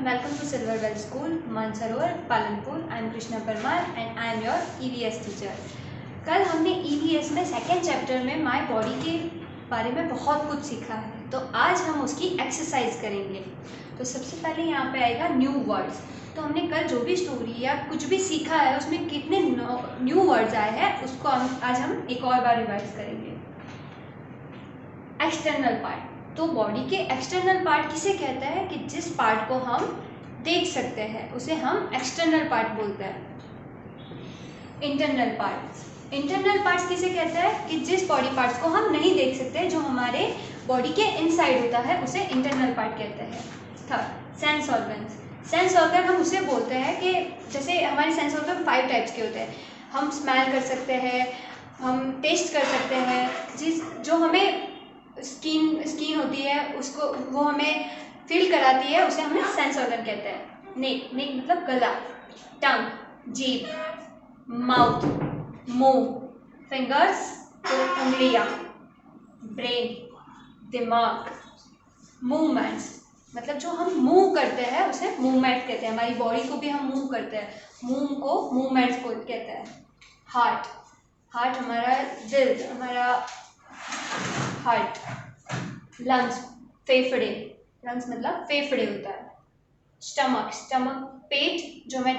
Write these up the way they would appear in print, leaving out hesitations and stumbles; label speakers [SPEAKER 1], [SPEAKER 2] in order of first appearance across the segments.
[SPEAKER 1] welcome to Silverwell School, Mansarovar, Palanpur. I am Krishna Parmar and I am your EVS teacher. कल हमने EVS में second chapter में my body के बारे में बहुत कुछ सीखा है, तो आज हम उसकी एक्सरसाइज करेंगे। तो सबसे पहले यहाँ पे आएगा न्यू वर्ड्स। तो हमने कल जो भी स्टोरी या कुछ भी सीखा है उसमें कितने न्यू वर्ड्स आए हैं उसको आज हम एक और बार रिवाइज करेंगे। एक्सटर्नल पार्ट, तो बॉडी के एक्सटर्नल पार्ट किसे कहते हैं कि जिस पार्ट को हम देख सकते हैं उसे हम एक्सटर्नल पार्ट बोलते हैं। इंटरनल पार्ट्स किसे कहते हैं कि जिस बॉडी पार्ट्स को हम नहीं देख सकते, जो हमारे बॉडी के इनसाइड होता है उसे इंटरनल पार्ट कहते हैं। थर्ड, सेंस ऑर्गन हम उसे बोलते हैं कि जैसे हमारे सेंस ऑर्गन 5 टाइप्स के होते हैं। हम स्मेल कर सकते हैं, हम टेस्ट कर सकते हैं, जो हमें स्किन होती है उसको वो हमें फील कराती है, उसे हमें सेंस ऑर्गन कहते हैं। नेक मतलब गला, टंग जीभ, माउथ मुंह, फिंगर्स तो उंगलियां, ब्रेन दिमाग, मूवमेंट्स मतलब जो हम मूव करते हैं उसे मूवमेंट कहते हैं। हमारी बॉडी को भी हम मूव करते हैं, मूव को मूवमेंट्स को कहते हैं। हार्ट हमारा दिल, हमारा हार्ट। लंग्स फेफड़े, लंग्स मतलब फेफड़े होता है। स्टमक पेट, जो हमें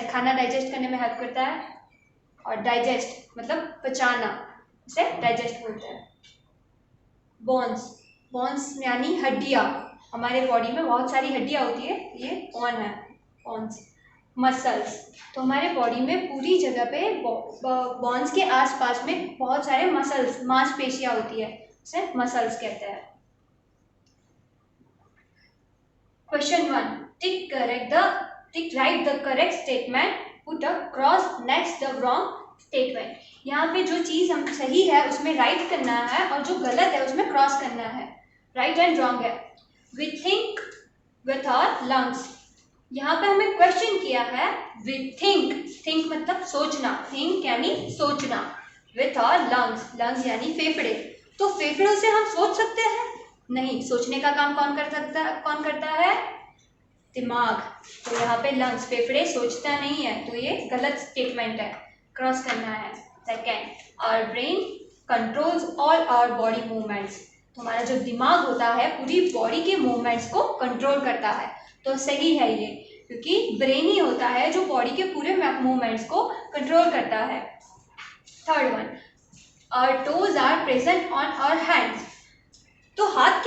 [SPEAKER 1] खाना डाइजेस्ट करने में हेल्प करता है। और डाइजेस्ट मतलब पचाना, उसे डाइजेस्ट बोलते हैं। बोन्स यानी हड्डियाँ, हमारे बॉडी में बहुत सारी हड्डियाँ होती है, ये बोन है बोन्स। मसल्स, तो हमारे बॉडी में पूरी जगह पे बोन्स के आसपास में बहुत सारे मसल्स मांसपेशियाँ होती है, उसे मसल्स कहते हैं। Question 1. Write the correct statement. Put a cross next the wrong statement. यहाँ पे जो चीज़ हम सही है उसमें राइट करना है और जो गलत है उसमें क्रॉस करना है। राइट एंड रॉन्ग है। We think with our lungs. यहाँ पे हमें क्वेश्चन किया है we think मतलब सोचना, think यानी सोचना, with our lungs यानी फेफड़े। तो फेफड़ों से हम सोच सकते हैं? नहीं, सोचने का काम कौन करता है? दिमाग। तो यहाँ पे लंग्स फेफड़े सोचता नहीं है, तो ये गलत स्टेटमेंट है, क्रॉस करना है। Second, our brain controls all our body movements. तो हमारा जो दिमाग होता है पूरी बॉडी के मूवमेंट्स को कंट्रोल करता है, तो सही है ये, क्योंकि ब्रेन ही होता है जो बॉडी के पूरे मूवमेंट्स को कंट्रोल करता है। Third one, our toes are present on our hands. तो हाथ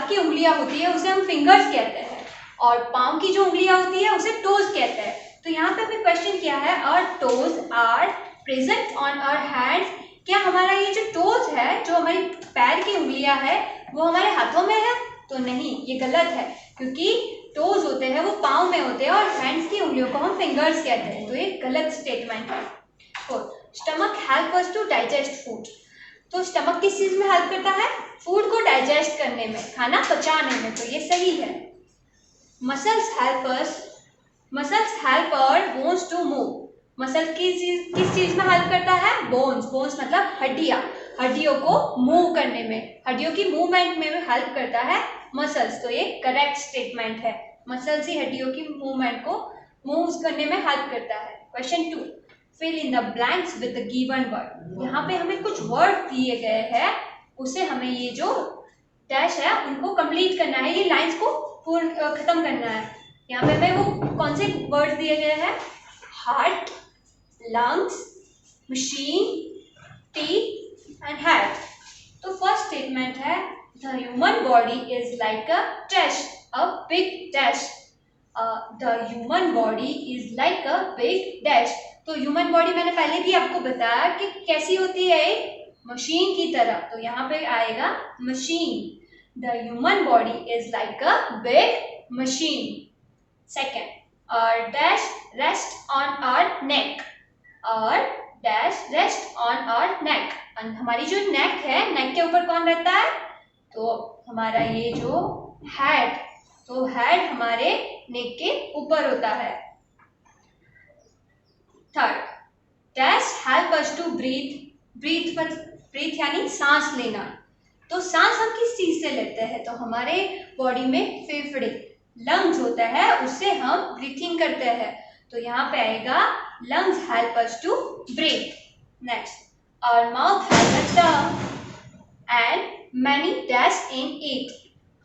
[SPEAKER 1] की उंगलियां होती है उसे हम फिंगर्स कहते हैं, और पाँव की जो उंगलियां होती है उसे टोज कहते हैं। तो यहाँ पे हमें क्वेश्चन किया है our toes are present on our hands. क्या हमारा ये जो टोज है, जो हमारी पैर की उंगलियां है, वो हमारे हाथों में है? तो नहीं, ये गलत है, क्योंकि टोज होते हैं वो पाँव में होते हैं और हैंड्स की उंगलियों को हम फिंगर्स कहते हैं, तो ये गलत स्टेटमेंट है। Stomach help us to digest food. तो स्टमक किस चीज में हेल्प करता है? फूड को डाइजेस्ट करने में, खाना पचाने में, तो ये सही है। Muscles help our bones to move. Muscle किस चीज में हेल्प करता है? बोन्स मतलब हड्डियों को मूव करने में, हड्डियों की मूवमेंट में हेल्प करता है मसल्स, तो ये करेक्ट स्टेटमेंट है। मसल्स ही हड्डियों की मूवमेंट को मूव करने में हेल्प करता है। Question 2, fill in the blanks with the given word. यहाँ पे हमें कुछ वर्ड दिए गए हैं, उसे हमें ये जो डैश है उनको कंप्लीट करना है, ये लाइंस को खत्म करना है। यहाँ पे हमें वो कौन से वर्ड्स दिए गए हैं? Heart, lungs, machine, teeth and head. तो फर्स्ट स्टेटमेंट है the human body is like a dash, a big dash. The human body is like a big dash. तो ह्यूमन बॉडी मैंने पहले भी आपको बताया कि कैसी होती है, एक मशीन की तरह, तो यहाँ पे आएगा machine. The human body is like a big machine. Second, our dash rest on our neck. Our dash rest on our neck. हमारी जो नेक है, नेक के ऊपर कौन रहता है? तो हमारा ये जो हेड, तो हेड हमारे नेक के ऊपर होता है। Third, dash help us to breathe यानी सांस लेना। तो सांस हम किस चीज से लेते हैं? तो हमारे बॉडी में फेफड़े, लंग्स होता है उससे हम ब्रीथिंग करते हैं, तो यहाँ पे आएगा lungs help us to breathe. Next, our mouth has a tongue and many taste in it.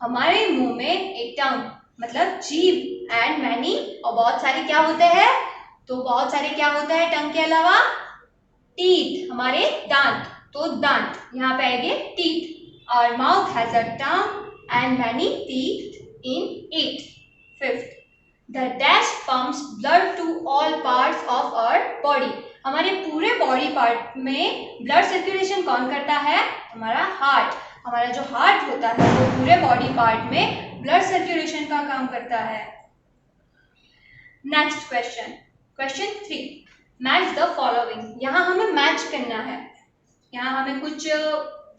[SPEAKER 1] हमारे मुंह में एक टंग मतलब जीभ एंड मैनी और बहुत सारे क्या होते हैं, तो बहुत सारे क्या होता है टंग के अलावा, टीथ हमारे दांत, तो दांत यहाँ पे आएंगे teeth. Our mouth has a tongue and many teeth in it. Fifth, the dash pumps blood to all parts of our body. हमारे पूरे बॉडी पार्ट में ब्लड सर्कुलेशन कौन करता है, हमारा हार्ट। हमारा जो हार्ट होता है वो पूरे बॉडी पार्ट में ब्लड सर्कुलेशन का काम करता है। Next question, question 3, match the following. यहाँ हमें मैच करना है, यहाँ हमें कुछ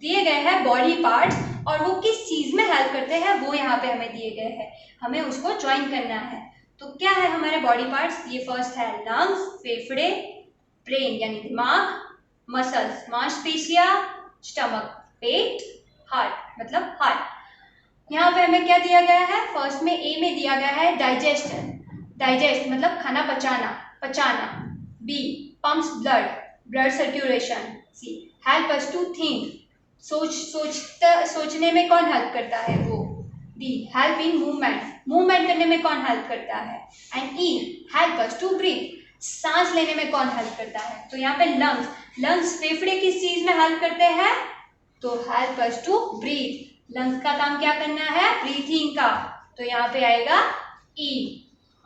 [SPEAKER 1] दिए गए हैं बॉडी पार्ट्स और वो किस चीज में हेल्प करते हैं वो यहाँ पे हमें दिए गए हैं, हमें उसको ज्वाइन करना है। तो क्या है हमारे बॉडी पार्ट्स, ये फर्स्ट है लंग्स, फेफड़े, ब्रेन यानी दिमाग, मसल्स मांसपेशियां, स्टमक पेट, हार्ट मतलब हार्ट। यहाँ पे हमें क्या दिया गया है, फर्स्ट में ए में दिया गया है डाइजेशन, डाइजेस्ट मतलब खाना पचाना, पचाना। B pumps blood, blood circulation. C help us to think, सोचने में कौन हेल्प करता है वो। D help in movement, movement करने में कौन हेल्प करता है। And E help us to breathe, सांस लेने में कौन हेल्प करता है। तो यहाँ पे लंग्स, लंग्स फेफड़े किस चीज में हेल्प करते हैं, तो help us to breathe. Lungs का काम क्या करना है, ब्रीथिंग का, तो यहाँ पे आएगा ई।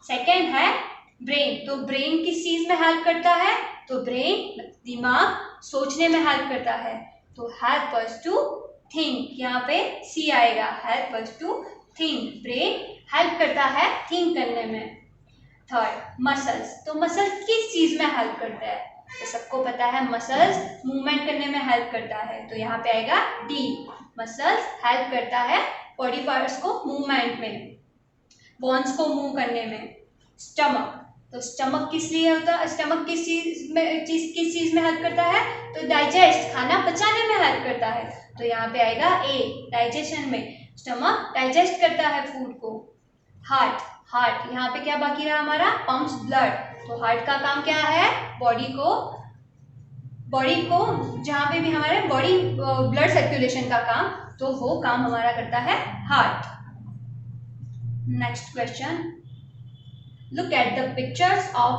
[SPEAKER 1] सेकेंड है ब्रेन, तो ब्रेन किस चीज में हेल्प करता है, तो ब्रेन दिमाग सोचने में हेल्प करता है, तो हेल्प अस टू थिंक, यहाँ पे सी आएगा, help us to think, brain help करता है थिंक करने में। थर्ड मसल्स, तो मसल्स किस चीज में हेल्प करता है, तो सबको पता है मसल्स मूवमेंट करने में हेल्प करता है, तो यहाँ पे आएगा डी, मसल्स हेल्प करता है बॉडी पार्ट्स को मूवमेंट में, बोन्स को मूव करने में। स्टमक, तो स्टमक किस लिए होता है, स्टमक किस चीज में हेल्प करता है, तो डाइजेस्ट खाना पचाने में हेल्प करता है, तो यहाँ पे आएगा ए, डाइजेशन में, स्टमक डाइजेस्ट करता है फूड को। हार्ट, हार्ट यहाँ पे क्या बाकी रहा हमारा, पंप्स ब्लड, तो हार्ट का काम क्या है, बॉडी को जहाँ पे भी हमारे बॉडी ब्लड सर्कुलेशन का काम, तो वो काम हमारा करता है heart. Next question, look at the pictures of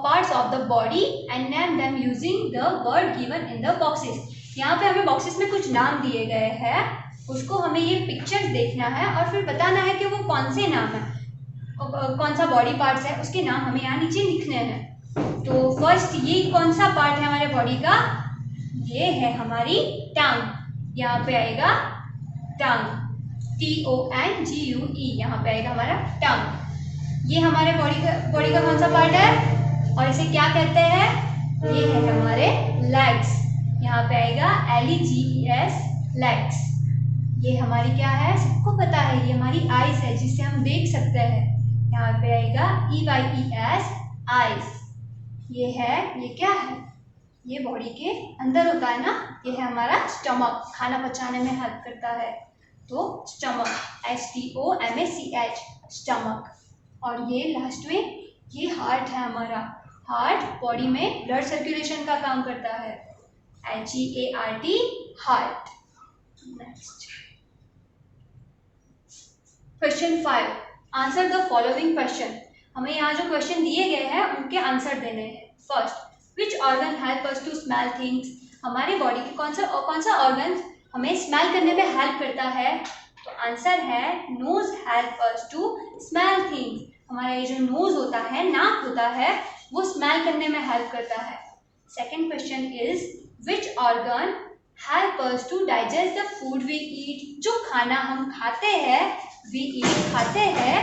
[SPEAKER 1] parts of the body and name them using the word given in the boxes। यहाँ पे हमें बॉक्सेस में कुछ नाम दिए गए हैं, उसको हमें ये पिक्चर्स देखना है और फिर बताना है कि वो कौन से नाम है, कौन सा बॉडी पार्ट्स है, उसके नाम हमें यहाँ नीचे लिखने हैं। तो फर्स्ट ये कौन सा पार्ट है हमारे बॉडी का, ये है हमारी टंग, यहाँ पे आएगा टंग, TONGUE, यहाँ पे आएगा हमारा टंग। ये हमारे बॉडी का कौन सा पार्ट है और इसे क्या कहते हैं, ये है हमारे लेग्स, यहाँ पे आएगा LEGS, लेग्स। ये हमारी क्या है, सबको पता है, ये हमारी आईज है जिससे हम देख सकते हैं, यहाँ पे आएगा EYES, आईज। ये है, ये क्या है, ये बॉडी के अंदर होता है ना, ये है हमारा स्टमक, खाना पचाने में हेल्प करता है, तो स्टमक, STOMACH, स्टमक। और ये लास्ट में ये हार्ट है हमारा, हार्ट बॉडी में ब्लड सर्कुलेशन का काम करता है, HEART, heart. Next question 5, answer the following question. हमें यहाँ जो क्वेश्चन दिए गए हैं उनके आंसर देने हैं। First, which organ help us to smell things, हमारे बॉडी के कौन सा ऑर्गन हमें स्मेल करने में हेल्प करता है, तो आंसर है nose help us to smell things. हमारा ये जो नोज होता है, नाक होता है, वो स्मेल करने में हेल्प करता है। Second question is which organ help us to digest the food we eat, जो खाना हम खाते हैं, वी ईट खाते हैं,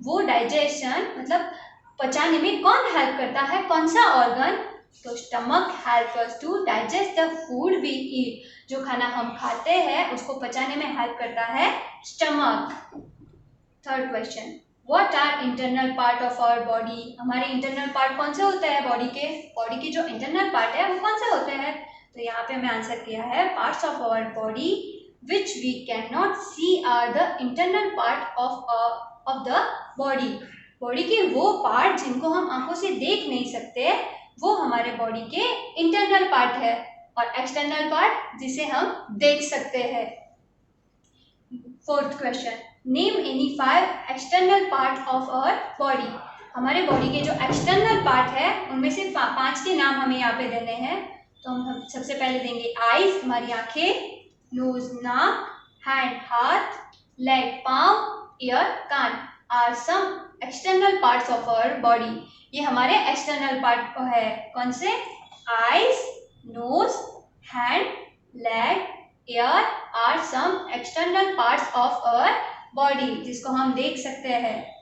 [SPEAKER 1] वो डाइजेशन मतलब पचाने में कौन हेल्प करता है, कौन सा ऑर्गन, तो stomach help us to digest the food we eat, जो खाना हम खाते हैं उसको पचाने में हेल्प करता है stomach. Third question, what are internal part of our body, हमारे इंटरनल पार्ट कौन से होते हैं बॉडी के जो इंटरनल पार्ट है वो कौन से होते हैं, तो यहाँ पे हमें आंसर किया है parts of our body which we can not see are the internal part of the body. Body के वो पार्ट जिनको हम आंखों से देख नहीं सकते वो हमारे बॉडी के इंटरनल पार्ट है, और एक्सटर्नल पार्ट जिसे हम देख सकते हैं। Fourth question, name any 5 external part of our body. हमारे बॉडी के जो एक्सटर्नल पार्ट है उनमें से 5 के नाम हमें यहाँ पे देने हैं। तो हम सबसे पहले देंगे आईज, हमारी आंखें, नोज नाक, हैंड हाथ, लेग पाम, ईयर कान are some external parts of our body. ये हमारे एक्सटर्नल पार्ट है। कौन से? Eyes, nose, hand, leg, ear are some external parts of our body, जिसको हम देख सकते हैं।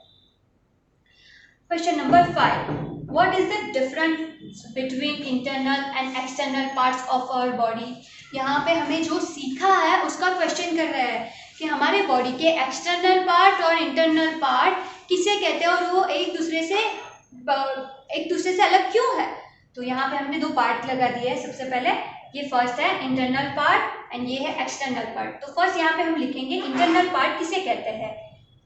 [SPEAKER 1] Question number 5, what is the difference between internal and external parts of our body. यहाँ पे हमें जो सीखा है उसका क्वेश्चन कर रहा है कि हमारे बॉडी के एक्सटर्नल पार्ट और इंटरनल पार्ट किसे कहते हैं और वो एक दूसरे से अलग क्यों है। तो यहाँ पे हमने 2 पार्ट लगा दिए हैं। सबसे पहले ये फर्स्ट है इंटरनल पार्ट एंड ये है एक्सटर्नल पार्ट। तो फर्स्ट यहाँ पे हम लिखेंगे इंटरनल पार्ट किसे कहते हैं।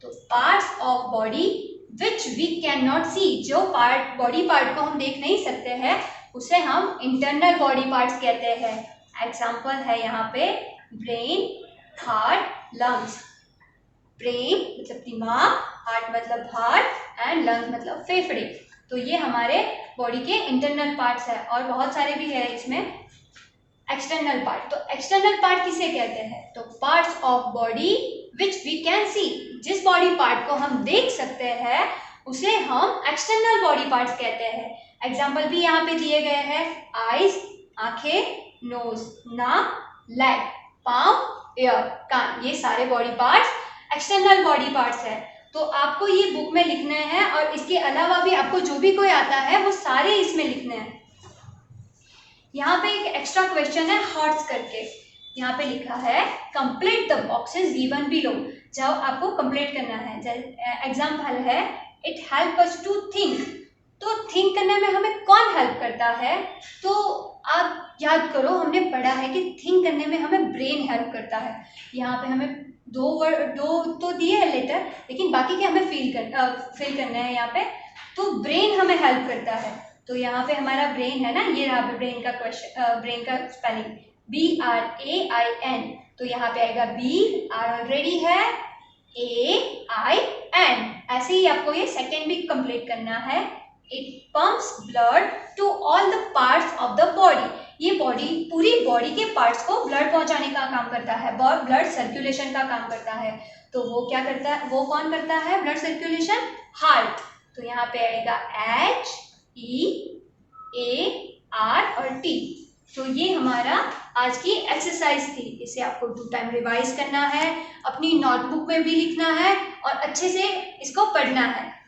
[SPEAKER 1] तो parts of body which we can not see, जो पार्ट बॉडी पार्ट को हम देख नहीं सकते हैं उसे हम इंटरनल बॉडी पार्ट्स कहते हैं। एग्जाम्पल है यहाँ पे ब्रेन, हार्ट, लंग्स। ब्रेन मतलब दिमाग, हार्ट मतलब हार्ट एंड लंग्स मतलब फेफड़े। तो ये हमारे बॉडी के इंटरनल पार्ट्स है, और बहुत सारे भी है इसमें एक्सटर्नल पार्ट। तो एक्सटर्नल पार्ट किसे कहते हैं? तो parts of body which we can see, जिस बॉडी पार्ट को हम देख सकते हैं उसे हम एक्सटर्नल बॉडी पार्ट्स कहते हैं। एग्जाम्पल भी यहाँ पे दिए गए हैं, आईज आंखें, नोज नाक, लेग पाम, ईयर कान, ये सारे body parts external body parts है। तो आपको ये बुक में लिखना है, और इसके अलावा भी आपको जो भी कोई आता है वो सारे इसमें लिखने हैं। यहाँ पे एक एक्स्ट्रा क्वेश्चन है हॉट्स करके, यहाँ पे लिखा है complete the boxes given below. जब आपको कंप्लीट करना है, एग्जाम्पल है it help us to think. तो थिंक करने में हमें कौन हेल्प करता है? तो आप याद करो, हमने पढ़ा है कि थिंक करने में हमें ब्रेन हेल्प करता है। यहाँ पे हमें 2 तो दिए है लेटर, लेकिन बाकी के हमें फिल करना है यहाँ पे। तो ब्रेन हमें हेल्प करता है। तो यहाँ पे हमारा ब्रेन है ना, ये रहा ब्रेन का क्वेश्चन, ब्रेन का स्पेलिंग BRAIN। तो यहाँ पे आएगा B, R ऑलरेडी है, AIN। ऐसे ही आपको ये सेकेंड भी कंप्लीट करना है। It pumps blood to all the parts of the body. ये पूरी बॉडी के पार्ट्स को ब्लड पहुंचाने का काम करता है, ब्लड सर्कुलेशन का काम करता है। तो वो क्या करता है, वो कौन करता है ब्लड सर्कुलेशन? हार्ट। तो यहाँ पे आएगा HEAR और T। तो ये हमारा आज की एक्सरसाइज थी। इसे आपको 2 टाइम रिवाइज करना है, अपनी नोटबुक में भी लिखना है और अच्छे से इसको पढ़ना है।